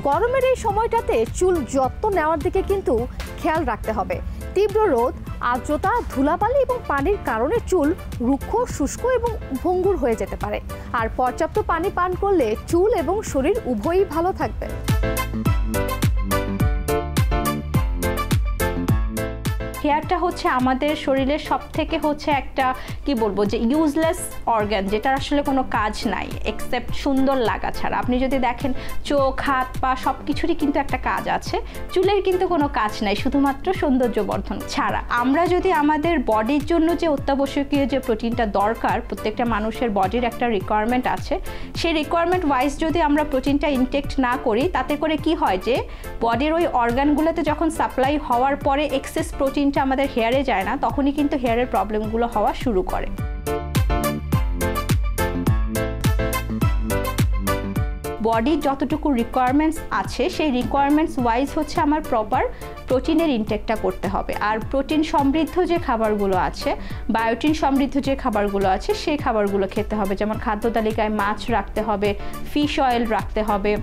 গরমের এই সময়টাতে চুল যত্ন নেওয়ার দিকে কিন্তু খেয়াল রাখতে হবে। তীব্র রোদ, আর্দ্রতা, ধুলাবালি এবং পানির কারণে চুল রুক্ষ, শুষ্ক এবং ভঙ্গুর হয়ে যেতে পারে। আর পর্যাপ্ত পানি পান করলে চুল এবং শরীর উভয়ই ভালো থাকবে। হেয়ারটা হচ্ছে আমাদের শরীরের সবথেকে হচ্ছে একটা কি বলবো যে ইউজলেস অর্গান, যেটার আসলে কোনো কাজ নাই এক্সেপ্ট সুন্দর লাগা ছাড়া। আপনি যদি দেখেন চোখ, হাত, পা সব কিছুরই কিন্তু একটা কাজ আছে, চুলের কিন্তু কোনো কাজ নাই শুধুমাত্র সৌন্দর্য বর্ধন ছাড়া। আমরা যদি আমাদের বডির জন্য যে অত্যাবশ্যকীয় যে প্রোটিনটা দরকার, প্রত্যেকটা মানুষের বডির একটা রিকোয়ারমেন্ট আছে, সেই রিকোয়ারমেন্ট ওয়াইজ যদি আমরা প্রোটিনটা ইনটেক্ট না করি, তাতে করে কি হয় যে বডির ওই অর্গানগুলোতে যখন সাপ্লাই হওয়ার পরে এক্সেস প্রোটিনটা আমাদের হেয়ারে যায় না, তখনই কিন্তু হেয়ারের প্রবলেমগুলো হওয়া শুরু করে। বডির যতটুকু রিকোয়ারমেন্টস আছে সেই রিকোয়ারমেন্টস ওয়াইজ হচ্ছে আমার প্রপার প্রোটিনের ইনটেকটা করতে হবে। আর প্রোটিন সমৃদ্ধ যে খাবারগুলো আছে, বায়োটিন সমৃদ্ধ যে খাবারগুলো আছে, সেই খাবারগুলো খেতে হবে। যেমন খাদ্য তালিকায় মাছ রাখতে হবে, ফিশ অয়েল রাখতে হবে,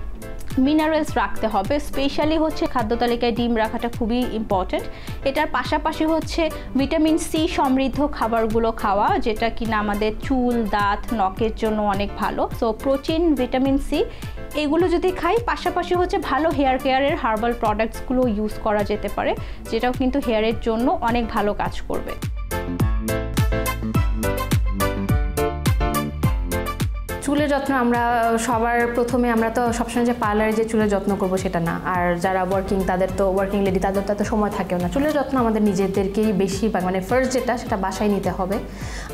মিনারেলস রাখতে হবে। স্পেশালি হচ্ছে খাদ্য তালিকায় ডিম রাখাটা খুবই ইম্পর্টেন্ট। এটার পাশাপাশি হচ্ছে ভিটামিন সি সমৃদ্ধ খাবারগুলো খাওয়া, যেটা কিনা আমাদের চুল, দাঁত, নখের জন্য অনেক ভালো। সো প্রোটিন, ভিটামিন সি এগুলো যদি খাই, পাশাপাশি হচ্ছে ভালো হেয়ার কেয়ারের হার্বাল প্রোডাক্টসগুলো ইউজ করা যেতে পারে, যেটাও কিন্তু হেয়ারের জন্য অনেক ভালো কাজ করবে। চুলের যত্ন আমরা সবার প্রথমে আমরা তো সবসময় যে পার্লারে যে চুলের যত্ন করবো সেটা না, আর যারা ওয়ার্কিং তাদের তো ওয়ার্কিং লেডি তাদের তো এত সময় থাকেও না। চুলের যত্ন আমাদের নিজেদেরকেই বেশিরভাগ মানে ফার্স্ট যেটা সেটা বাসায় নিতে হবে।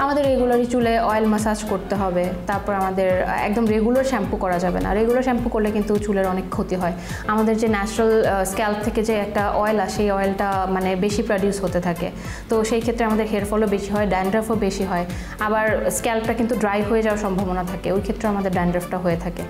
আমাদের রেগুলারই চুলে অয়েল ম্যাসাজ করতে হবে। তারপর আমাদের একদম রেগুলার শ্যাম্পু করা যাবে না। রেগুলার শ্যাম্পু করলে কিন্তু চুলের অনেক ক্ষতি হয়। আমাদের যে ন্যাচারাল স্ক্যাল্প থেকে যে একটা অয়েল আসে, সেই অয়েলটা মানে বেশি প্রডিউস হতে থাকে। তো সেই ক্ষেত্রে আমাদের হেয়ার ফলও বেশি হয়, ড্যান্ড্রাফও বেশি হয়। আবার স্ক্যাল্পটা কিন্তু ড্রাই হয়ে যাওয়ার সম্ভাবনা থাকে, ওই ক্ষেত্রে আমাদের ড্যান্ড্রাফটা হয়ে থাকে।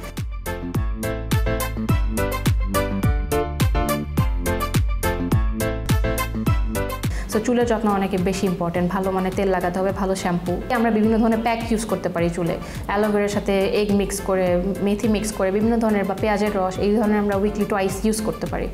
সো চুলের যত্ন অনেক বেশি ইম্পর্টেন্ট। ভালো মানে তেল লাগাতে হবে, ভালো শ্যাম্পু। আমরা বিভিন্ন ধরনের প্যাক ইউজ করতে পারি চুলে, অ্যালোভেরার সাথে এগ মিক্স করে, মেথি মিক্স করে, বিভিন্ন ধরনের বা পেঁয়াজের রস, এই ধরনের আমরা উইকলি টুয়াইস ইউজ করতে পারি।